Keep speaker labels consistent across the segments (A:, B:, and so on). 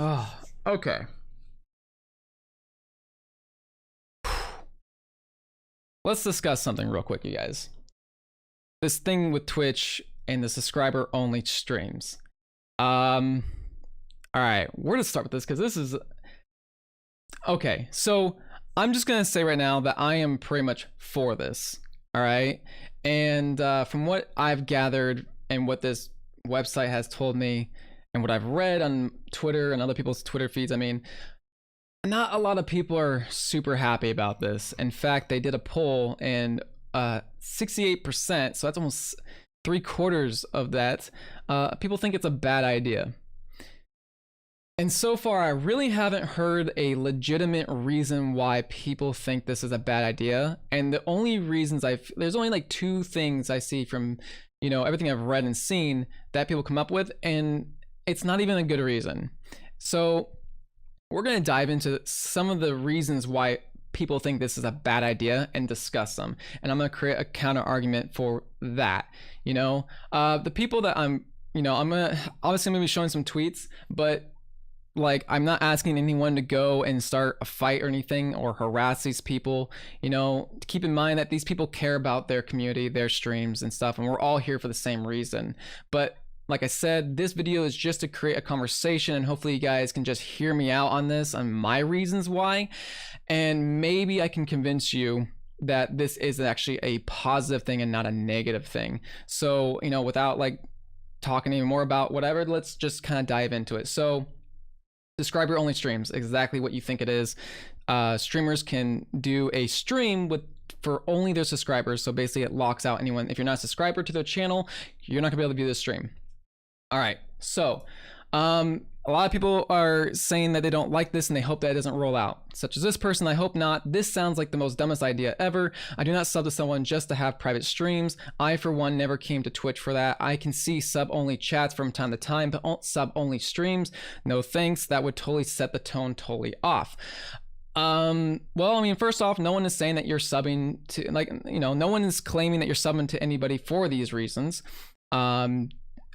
A: Oh, okay. Let's discuss something real quick, you guys. This thing with Twitch and the subscriber only streams. Um, all right, where to start with this? Because this is okay. So I'm just gonna say right now that I am pretty much for this. All right, and from what I've gathered and what this website has told me, and what I've read on Twitter and other people's Twitter feeds, I mean, not a lot of people are super happy about this. In fact, they did a poll and 68%, so that's almost 3/4 of that, people think it's a bad idea. And so far, I really haven't heard a legitimate reason why people think this is a bad idea. And the only reasons there's only like two things I see from, everything I've read and seen that people come up with, and it's not even a good reason. So we're going to dive into some of the reasons why people think this is a bad idea and discuss them. And I'm going to create a counter argument for that. The people that I'm going to obviously be showing some tweets, but like, I'm not asking anyone to go and start a fight or anything or harass these people. Keep in mind that these people care about their community, their streams and stuff, and we're all here for the same reason. But like I said, this video is just to create a conversation, and hopefully you guys can just hear me out on this, on my reasons why, and maybe I can convince you that this is actually a positive thing and not a negative thing. So, without like talking any more about whatever, let's just kind of dive into it. So subscriber only streams, exactly what you think it is. Streamers can do a stream for only their subscribers. So basically it locks out anyone. If you're not a subscriber to their channel, you're not gonna be able to view this stream. All right, so a lot of people are saying that they don't like this and they hope that it doesn't roll out. Such as this person, I hope not. This sounds like the most dumbest idea ever. I do not sub to someone just to have private streams. I, for one, never came to Twitch for that. I can see sub-only chats from time to time, but sub-only streams, no thanks. That would totally set the tone totally off. Well, I mean, first off, no one is saying that you're subbing to, no one is claiming that you're subbing to anybody for these reasons,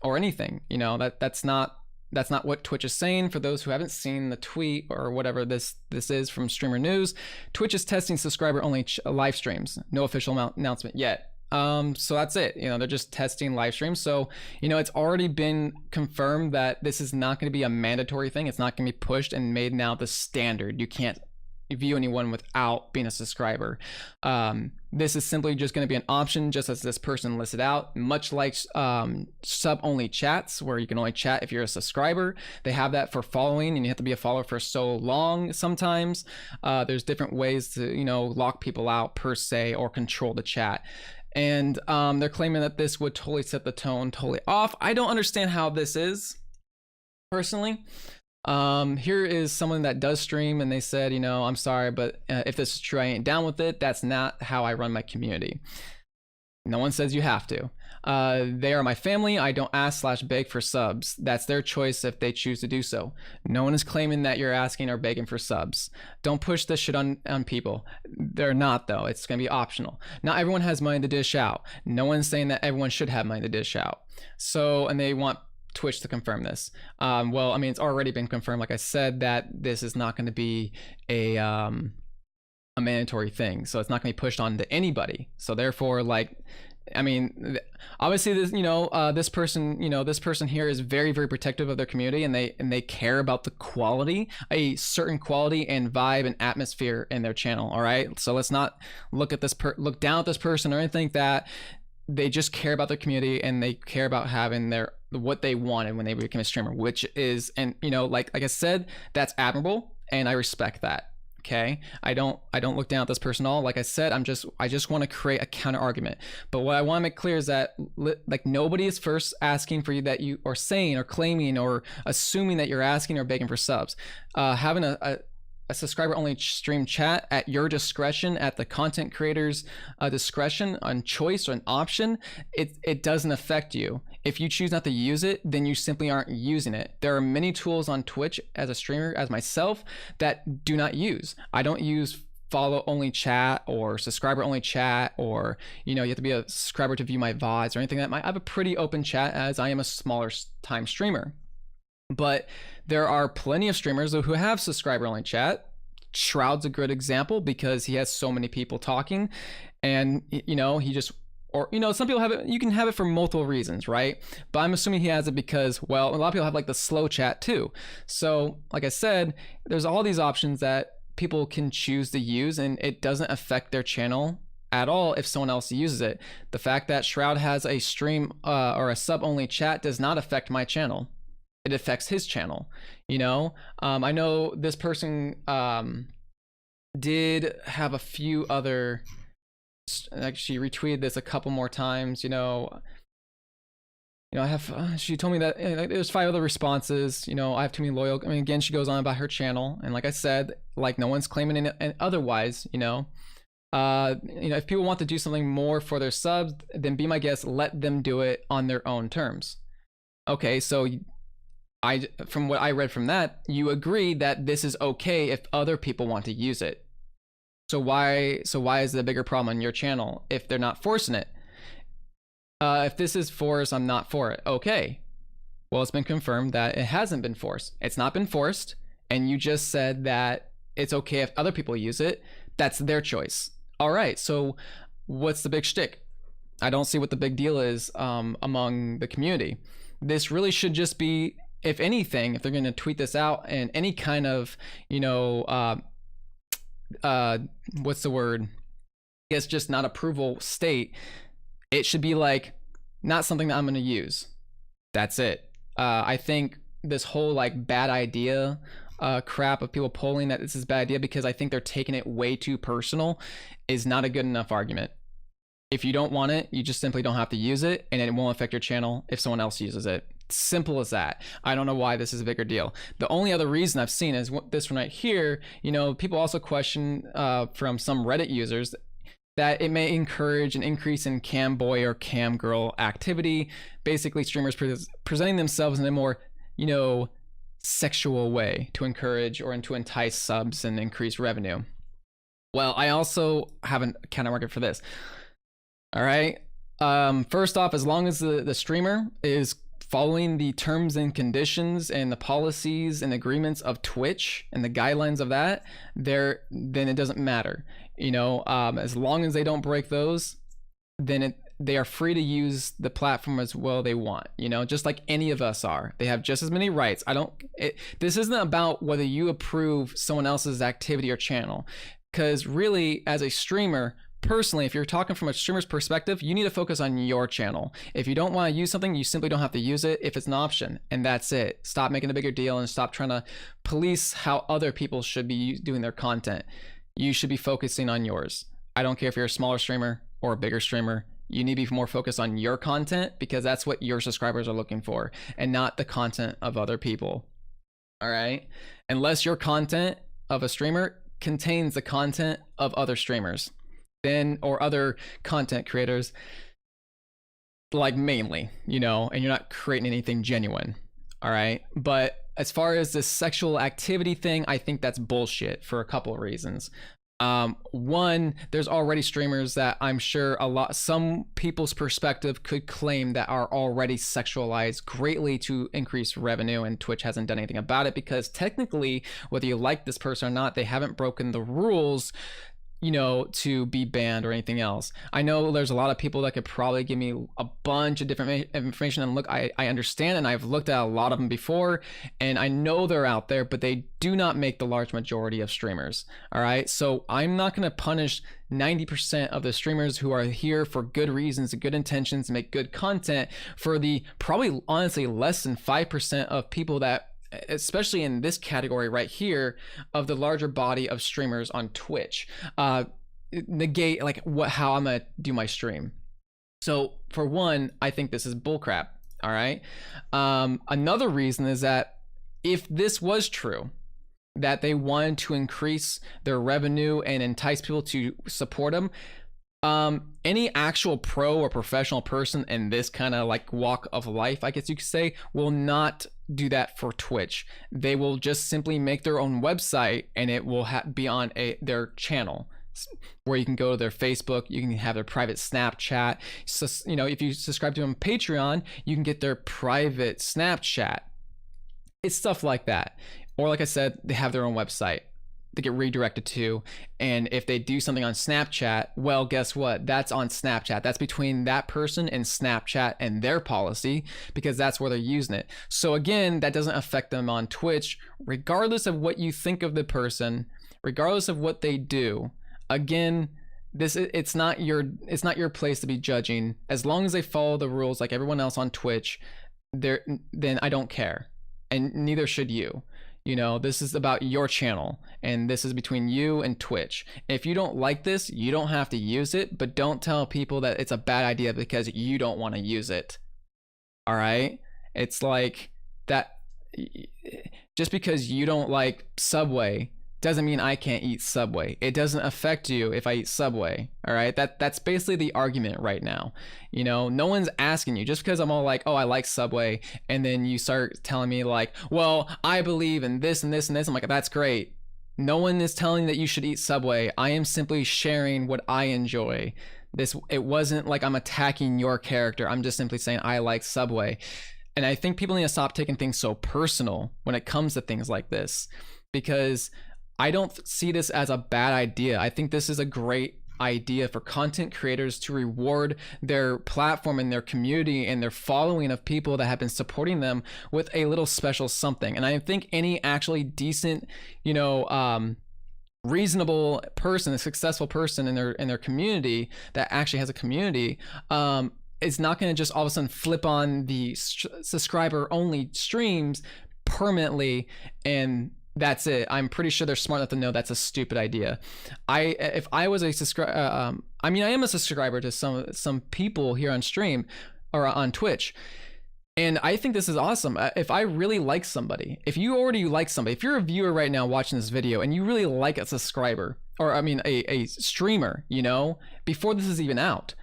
A: or anything. That's not what Twitch is saying. For those who haven't seen the tweet or whatever this is from Streamer News, Twitch is testing subscriber only live streams. No official announcement yet. So that's it. They're just testing live streams. So, it's already been confirmed that this is not going to be a mandatory thing. It's not going to be pushed and made now the standard. You can't view anyone without being a subscriber. This is simply just going to be an option, just as this person listed out, much like sub only chats, where you can only chat if you're a subscriber. They have that for following, and you have to be a follower for so long. Sometimes there's different ways to lock people out per se, or control the chat. And they're claiming that this would totally set the tone totally off. I don't understand how this is, personally. Here is someone that does stream, and they said, I'm sorry, but if this is true, I ain't down with it. That's not how I run my community. No one says you have to. They are my family. I don't ask/beg for subs. That's their choice if they choose to do so. No one is claiming that you're asking or begging for subs. Don't push this shit on people. They're not, though. It's going to be optional. Not everyone has money to dish out. No one's saying that everyone should have money to dish out. So, and they want Twitch to confirm this. Well, I mean, it's already been confirmed, like I said, that this is not going to be a mandatory thing. So it's not going to be pushed on to anybody. So therefore, I mean, obviously this, this person here is very, very protective of their community, and they care about the quality, a certain quality and vibe and atmosphere in their channel. All right. So let's not look down at this person or anything like that. They just care about their community, and they care about having what they wanted when they became a streamer, which is, and like I said, that's admirable, and I respect that. Okay, I don't look down at this person at all. Like I said, I just want to create a counter argument. But what I want to make clear is that nobody is first asking for you, that you are saying or claiming or assuming that you're asking or begging for subs. Having a subscriber only stream chat at your discretion, at the content creator's discretion, on choice or an option, it doesn't affect you. If you choose not to use it, then you simply aren't using it. There are many tools on Twitch as a streamer, as myself, that do not use. I don't use follow only chat or subscriber only chat, or you have to be a subscriber to view my VODs or anything. I have a pretty open chat, as I am a smaller time streamer. But there are plenty of streamers who have subscriber only chat. Shroud's a good example because he has so many people talking, and he just, or some people have it, you can have it for multiple reasons, right? But I'm assuming he has it because, well, a lot of people have like the slow chat too. So like I said, there's all these options that people can choose to use, and it doesn't affect their channel at all if someone else uses it. The fact that Shroud has a stream or a sub only chat does not affect my channel. It affects his channel. I know this person did have a few other, actually retweeted this a couple more times. I have, she told me that there's 5 other responses. I have too many loyal. I mean, again, she goes on about her channel, and like I said, like no one's claiming it otherwise. If people want to do something more for their subs, then be my guest, let them do it on their own terms. Okay, so from what I read from that, you agree that this is okay if other people want to use it. So why is it a bigger problem on your channel if they're not forcing it? If this is forced, I'm not for it. Okay. Well, it's been confirmed that it hasn't been forced. It's not been forced, and you just said that it's okay if other people use it. That's their choice. All right, so what's the big shtick? I don't see what the big deal is among the community. This really should just be, if anything, if they're going to tweet this out in any kind of, what's the word? I guess just not approval state, it should be like, not something that I'm going to use. That's it. I think this whole like bad idea crap of people polling that this is a bad idea because I think they're taking it way too personal is not a good enough argument. If you don't want it, you just simply don't have to use it, and it won't affect your channel if someone else uses it. Simple as that. I don't know why this is a bigger deal. The only other reason I've seen is this one right here. People also question from some Reddit users that it may encourage an increase in cam boy or cam girl activity. Basically, streamers presenting themselves in a more, sexual way to encourage or to entice subs and increase revenue. Well, I also have a counter market for this. All right. First off, as long as the streamer is following the terms and conditions and the policies and agreements of Twitch and the guidelines of that, then it doesn't matter. As long as they don't break those, then they are free to use the platform as well they want, just like any of us are. They have just as many rights. This isn't about whether you approve someone else's activity or channel, because really, as a streamer, personally, if you're talking from a streamer's perspective, you need to focus on your channel. If you don't want to use something, you simply don't have to use it if it's an option, and that's it. Stop making a bigger deal and stop trying to police how other people should be doing their content. You should be focusing on yours. I don't care if you're a smaller streamer or a bigger streamer. You need to be more focused on your content because that's what your subscribers are looking for, and not the content of other people. All right? Unless your content of a streamer contains the content of other streamers, or other content creators, like mainly, and you're not creating anything genuine. All right? But as far as this sexual activity thing, I think that's bullshit for a couple of reasons. One, there's already streamers that I'm sure some people's perspective could claim that are already sexualized greatly to increase revenue, and Twitch hasn't done anything about it because technically, whether you like this person or not, they haven't broken the rules to be banned or anything else. I know there's a lot of people that could probably give me a bunch of different information, and look, I understand, and I've looked at a lot of them before, and I know they're out there, but they do not make the large majority of streamers. All right, so I'm not going to punish 90% of the streamers who are here for good reasons and good intentions to make good content for the probably honestly less than 5% of people that, especially in this category right here, of the larger body of streamers on Twitch, negate like how I'm gonna do my stream. So for one, I think this is bullcrap. All right. Another reason is that if this was true, that they wanted to increase their revenue and entice people to support them, any actual pro or professional person in this kind of like walk of life, I guess you could say, will not do that for Twitch. They will just simply make their own website, and it will be on their channel, where you can go to their Facebook, you can have their private Snapchat. So, if you subscribe to them on Patreon, you can get their private Snapchat. It's stuff like that. Or like I said, they have their own website they get redirected to. And if they do something on Snapchat, well, guess what? That's on Snapchat. That's between that person and Snapchat and their policy, because that's where they're using it. So again, that doesn't affect them on Twitch, regardless of what you think of the person, regardless of what they do. Again, it's not your place to be judging. As long as they follow the rules like everyone else on Twitch, then I don't care, and neither should you. You know, this is about your channel, and this is between you and Twitch. If you don't like this, you don't have to use it, but don't tell people that it's a bad idea because you don't want to use it. All right? It's like that. Just because you don't like Subway doesn't mean I can't eat Subway. It doesn't affect you if I eat Subway. All right, that's basically the argument right now. You know, no one's asking you. Just because I'm all like, oh, I like Subway, and then you start telling me like, well, I believe in this and this and this. I'm like, that's great. No one is telling you that you should eat Subway. I am simply sharing what I enjoy. It wasn't like I'm attacking your character. I'm just simply saying I like Subway. And I think people need to stop taking things so personal when it comes to things like this, because I don't see this as a bad idea. I think this is a great idea for content creators to reward their platform and their community and their following of people that have been supporting them with a little special something. And I think any actually decent, reasonable person, a successful person in their community that actually has a community, is not going to just all of a sudden flip on the subscriber only streams permanently and that's it. I'm pretty sure they're smart enough to know that's a stupid idea. If I was a subscriber, I am a subscriber to some people here on stream or on Twitch, and I think this is awesome. If I really like somebody, if you already like somebody, if you're a viewer right now watching this video and you really like a subscriber, or a streamer, before this is even out,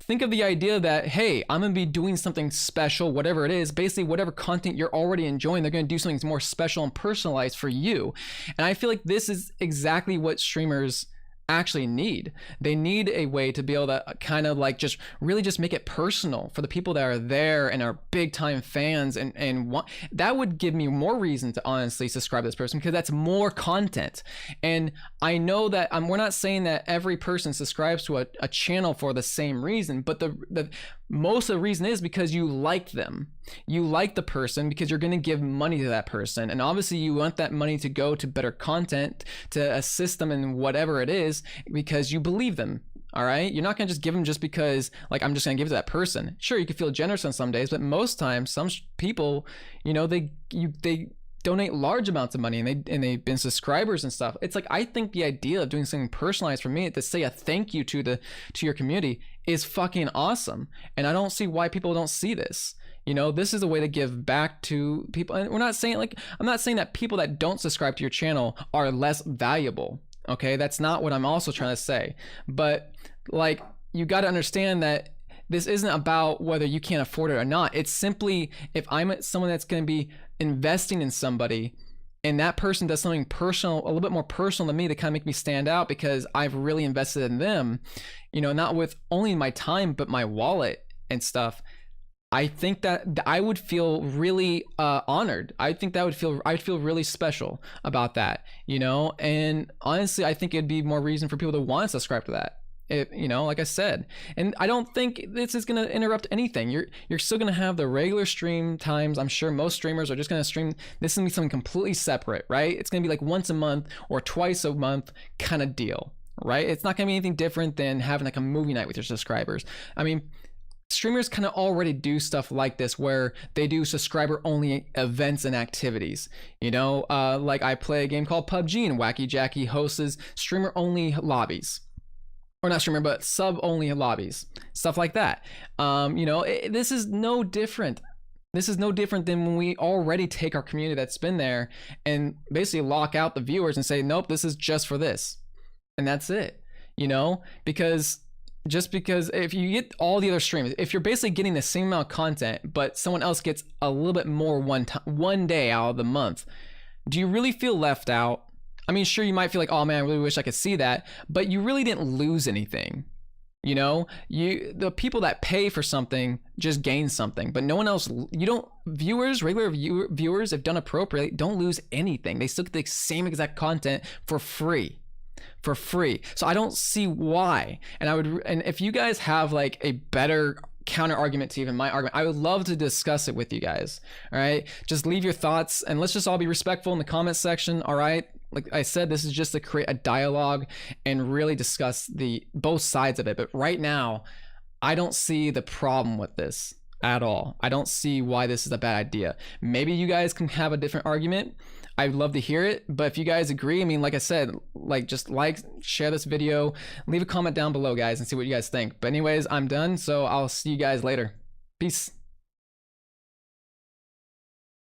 A: think of the idea that, hey, I'm going to be doing something special, whatever it is, basically whatever content you're already enjoying, they're going to do something more special and personalized for you. And I feel like this is exactly what streamers actually need. They need a way to be able to kind of like just really just make it personal for the people that are there and are big time fans, and want, that would give me more reason to honestly subscribe to this person, because that's more content. And I know that we're not saying that every person subscribes to a channel for the same reason, but the most of the reason is because you like them. You like the person because you're going to give money to that person, and obviously you want that money to go to better content, to assist them in whatever it is, because you believe them. All right, you're not going to just give them just because like I'm just going to give it to that person. Sure, you can feel generous on some days, but most times some people, they donate large amounts of money, and they've been subscribers and stuff. It's like, I think the idea of doing something personalized for me to say a thank you to your community is fucking awesome, and I don't see why people don't see this. This is a way to give back to people. And I'm not saying that people that don't subscribe to your channel are less valuable. Okay, that's not what I'm also trying to say. But like, you got to understand that this isn't about whether you can't afford it or not. It's simply, if I'm someone that's going to be investing in somebody, and that person does something personal, a little bit more personal to me, to kind of make me stand out because I've really invested in them, not with only my time, but my wallet and stuff. I think that I would feel really honored. I think that I'd feel really special about that, and honestly, I think it'd be more reason for people to want to subscribe to that. Like I said, and I don't think this is going to interrupt anything. You're still going to have the regular stream times. I'm sure most streamers are just going to stream. This is going to be something completely separate, right? It's going to be like once a month or twice a month kind of deal, right? It's not going to be anything different than having like a movie night with your subscribers. Streamers kind of already do stuff like this, where they do subscriber only events and activities. Like I play a game called PUBG, and Wacky Jackie hosts streamer only lobbies. Or not streamer, but sub only lobbies, stuff like that. This is no different. This is no different than when we already take our community that's been there and basically lock out the viewers and say, nope, this is just for this. And that's it, because if you get all the other streams, if you're basically getting the same amount of content, but someone else gets a little bit more one day out of the month, do you really feel left out? Sure, you might feel like, oh man, I really wish I could see that, but you really didn't lose anything. You know, the people that pay for something just gain something, but no one else. You don't regular viewers, if done appropriately, don't lose anything. They still get the same exact content for free. So I don't see why. And if you guys have like a better counter argument to even my argument, I would love to discuss it with you guys. All right, just leave your thoughts and let's just all be respectful in the comment section. All right, like I said, this is just to create a dialogue and really discuss the both sides of it. But right now, I don't see the problem with this at all. I don't see why this is a bad idea. Maybe you guys can have a different argument. I'd love to hear it. But if you guys agree, I mean, like I said, like just share this video, leave a comment down below, guys, and see what you guys think. But anyways, I'm done. So I'll see you guys later. Peace.